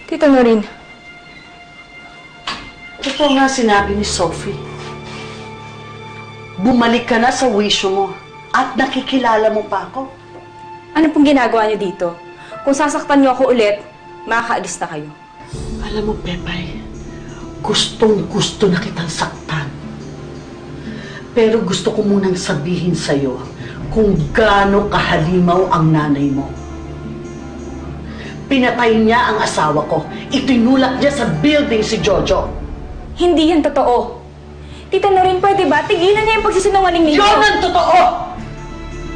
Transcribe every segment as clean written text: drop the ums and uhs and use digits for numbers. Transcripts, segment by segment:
Tita Noreen. Ito nga sinabi ni Sophie. Bumalik ka na sa wisyo mo at nakikilala mo pa ako. Ano pong ginagawa niyo dito? Kung sasaktan niyo ako ulit, makakaalis na kayo. Alam mo, Pepay, gustong-gusto na kitang saktan. Pero gusto ko munang sabihin sa'yo kung gaano kahalimaw ang nanay mo. Pinatay niya ang asawa ko. Itinulak niya sa building si Jojo. Hindi yan totoo. Tita Noreen, pwede ba? Tigilan niya yung pagsisinungaling ninyo. Yun ang totoo!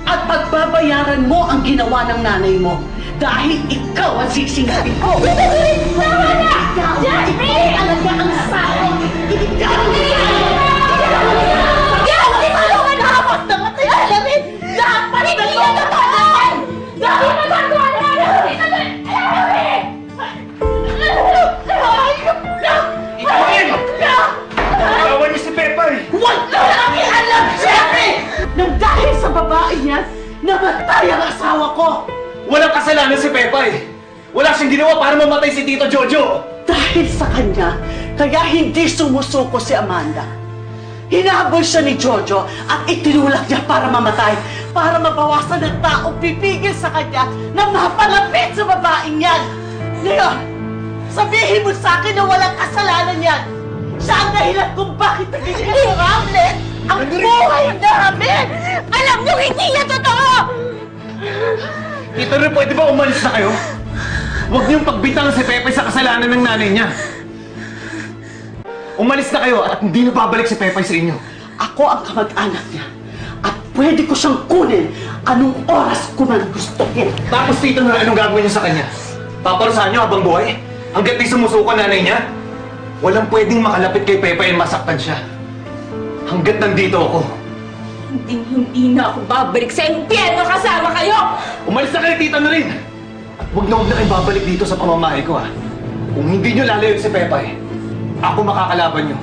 At pagbabayaran mo ang ginawa ng nanay mo dahil ikaw ang sisingapin ko. Tita Noreen, tama na! Jeffrey! Ikaw talaga ang sayo! Ikaw! Hindi tulungan na ako! Namatay ka na rin! Dapat na Hindi yan totoo! Dapat magagawa na namin! Tita Noreen! Gawa niyo si Pepay! Huwag ka lang alam, Jeffrey! Nang dahil sa babae niya, namatay ang asawa ko! Walang kasalanan si Pepay! Wala siyang ginawa para mamatay si Tito Jojo! Dahil sa kanya, kaya hindi sumusuko si Amanda. Hinabol siya ni Jojo at itinulak niya para mamatay, para mabawasan ng taong pipigil sa kanya na mapalapit sa babaeng yan. Ngayon, sabihin mo sa akin na walang kasalanan yan. Siya ang dahilan kung bakit naging miserable ang buhay namin! Alam niyo, hindi yan totoo! Tito Rin, pwede ba umalis na kayo? Huwag niyong pagbitang si Pepay sa kasalanan ng nanay niya. Umalis na kayo at hindi na babalik si Pepay sa inyo. Ako ang kamag-anak niya at pwede ko siyang kunin anong oras ko man gustuhin. Tapos Tito Rin, anong gagawin niyo sa kanya? Paparusahan niyo habang buhay? Hanggat di sumusuko nanay niya? Walang pwedeng makalapit kay Pepay at masaktan siya. Hanggat nandito ako. Hindi na ako babalik sa impyerno kasama kayo! Umalis na kayo, Tita Noreen! At huwag na kayo babalik dito sa pamamahay ko, ha? Kung hindi nyo lalayo si Pepay, ako makakalaban nyo.